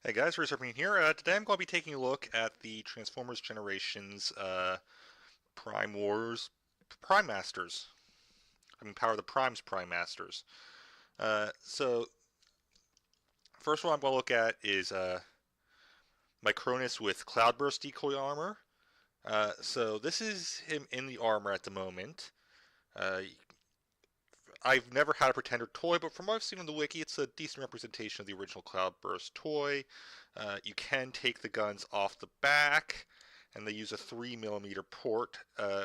Hey guys, Razorbeam here. Today I'm going to be taking a look at the Transformers Generations Prime Wars Prime Masters. Power of the Primes Prime Masters. So, first one I'm going to look at is Micronus with Cloudburst decoy armor. So this is him in the armor at the moment. Uh, I've never had a Pretender toy, but from what I've seen on the wiki, it's a decent representation of the original Cloudburst toy. You can take the guns off the back, and they use a 3mm port,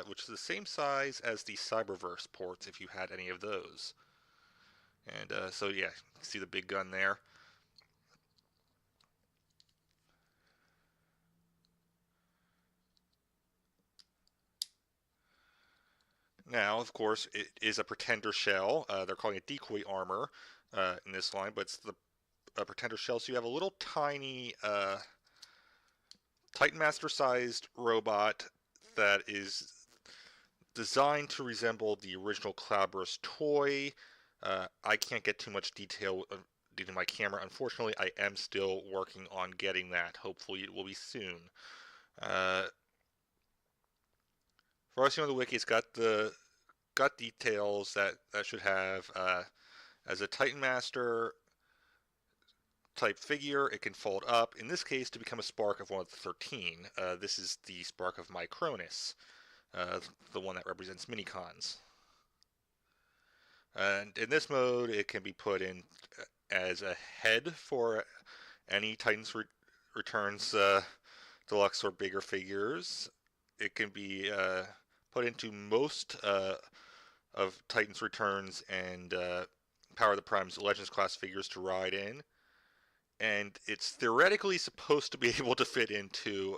which is the same size as the Cyberverse ports if you had any of those. And so, yeah, you can see the big gun there. Now, of course, it is a Pretender shell. They're calling it decoy armor in this line, but it's the Pretender shell, so you have a little tiny Titan Master sized robot that is designed to resemble the original Cloudburst toy. I can't get too much detail due to my camera. Unfortunately, I am still working on getting that. Hopefully, it will be soon. Uh, for us on the wiki, it's got details that should have as a Titan Master type figure. It can fold up. In this case, to become a spark of one of the 13. This is the spark of Micronus, the one that represents minicons. And in this mode, it can be put in as a head for any Titans Returns deluxe or bigger figures. It can be put into most of Titans Returns and Power of the Prime's Legends class figures to ride in. And it's theoretically supposed to be able to fit into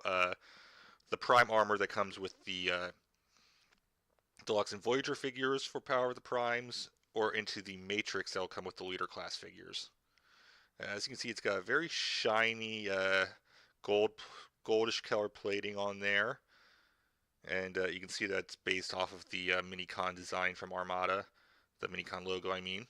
the Prime armor that comes with the Deluxe and Voyager figures for Power of the Primes, or into the Matrix that'll come with the Leader class figures. As you can see, it's got a very shiny gold, goldish color plating on there, and you can see that's based off of the Minicon design from Armada, the Minicon logo, I mean.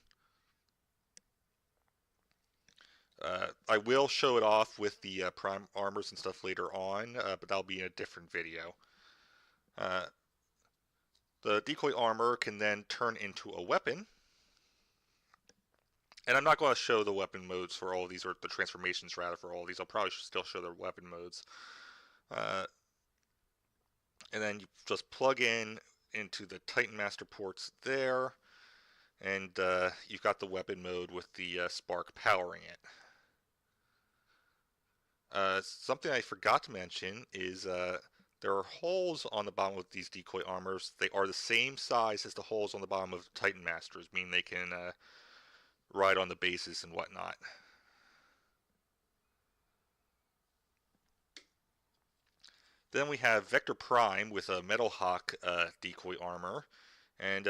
I will show it off with the Prime armors and stuff later on, but that'll be in a different video. Uh, the decoy armor can then turn into a weapon, and I'm not going to show the weapon modes for all of these, or the transformations rather for all of these. I'll probably still show the weapon modes. Uh, and then you just plug in into the Titan Master ports there, and you've got the weapon mode with the spark powering it. Something I forgot to mention is there are holes on the bottom of these decoy armors. They are the same size as the holes on the bottom of Titan Masters, meaning they can ride on the bases and whatnot. Then we have Vector Prime with a Metal Hawk decoy armor, and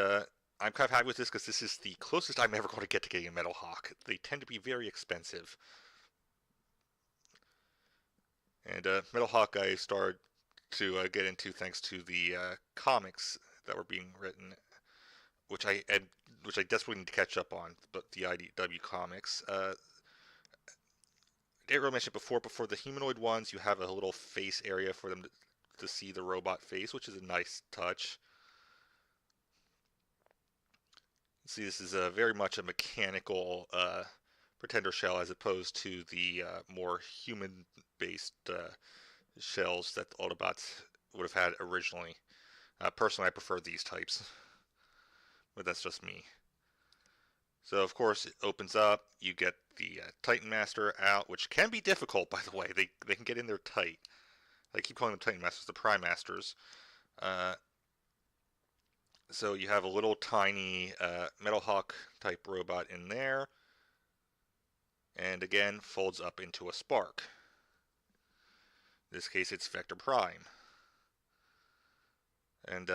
I'm kind of happy with this because this is the closest I'm ever going to get to getting a Metal Hawk. They tend to be very expensive, and Metal Hawk I started to get into thanks to the comics that were being written, which I desperately need to catch up on. But the IDW comics. I didn't really mention it before the humanoid ones, you have a little face area for them to see the robot face, which is a nice touch. See, this is very much a mechanical Pretender shell as opposed to the more human-based shells that the Autobots would have had originally. Personally, I prefer these types, but that's just me. So, of course, it opens up. You get the Titan Master out, which can be difficult, by the way. They can get in there tight. I keep calling them Titan Masters, the Prime Masters. Uh, so you have a little tiny Metal Hawk type robot in there, and again folds up into a spark. In this case, it's Vector Prime, and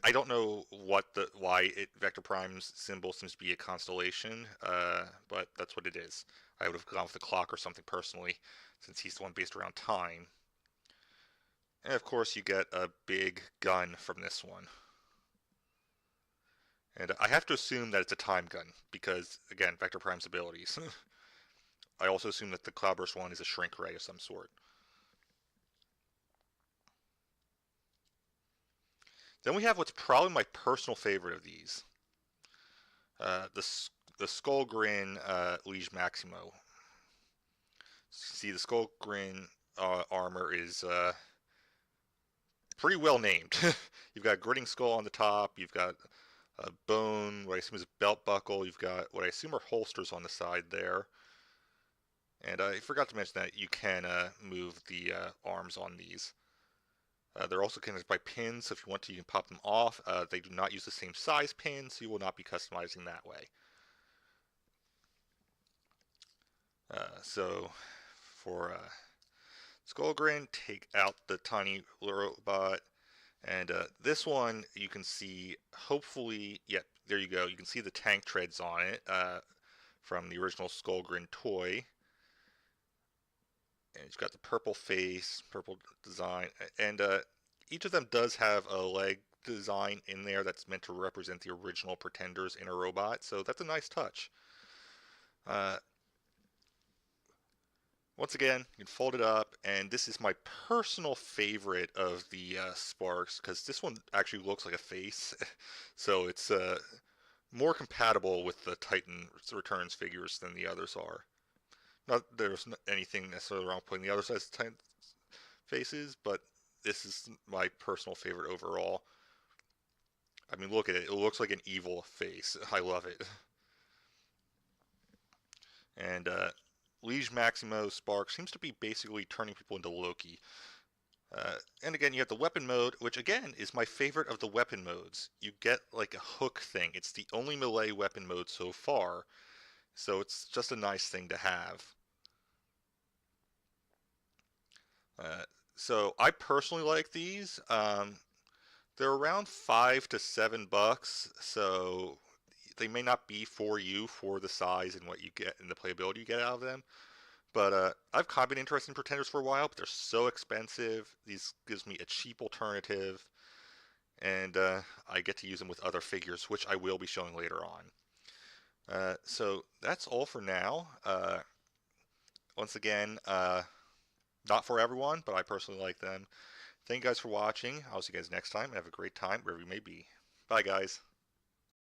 I don't know why Vector Prime's symbol seems to be a constellation, but that's what it is. I would have gone with a clock or something personally, since he's the one based around time. And of course, you get a big gun from this one. And I have to assume that it's a time gun, because, again, Vector Prime's abilities. I also assume that the Cloudburst one is a shrink ray of some sort. Then we have what's probably my personal favorite of these. The Skull Grin Liege Maximo. See, the Skull Grin armor is pretty well named. You've got Grinning Skull on the top, you've got a bone, what I assume is a belt buckle, you've got what I assume are holsters on the side there. And I forgot to mention that you can move the arms on these. They're also connected by pins, so if you want to, you can pop them off. They do not use the same size pin, so you will not be customizing that way. So for Skullgrin, take out the tiny robot, and this one you can see, hopefully, yep, there you go. You can see the tank treads on it from the original Skullgrin toy. And it's got the purple face, purple design, and each of them does have a leg design in there that's meant to represent the original Pretenders in a robot, so that's a nice touch. Once again, you can fold it up, and this is my personal favorite of the Sparks, because this one actually looks like a face, so it's more compatible with the Titan Returns figures than the others are. Not there's anything necessarily wrong putting the other side's Titan faces, but this is my personal favorite overall. I mean, look at it. It looks like an evil face. I love it. And Liege Maximo Spark seems to be basically turning people into Loki. And again, you have the weapon mode, which again is my favorite of the weapon modes. You get like a hook thing. It's the only melee weapon mode so far, so it's just a nice thing to have. So I personally like these. They're around $5 to $7, so they may not be for you for the size and what you get and the playability you get out of them. But I've kind of been interested in Pretenders for a while, but they're so expensive. These gives me a cheap alternative, and I get to use them with other figures, which I will be showing later on. So that's all for now. Once again, not for everyone, but I personally like them. Thank you guys for watching. I'll see you guys next time. Have a great time wherever you may be. Bye, guys.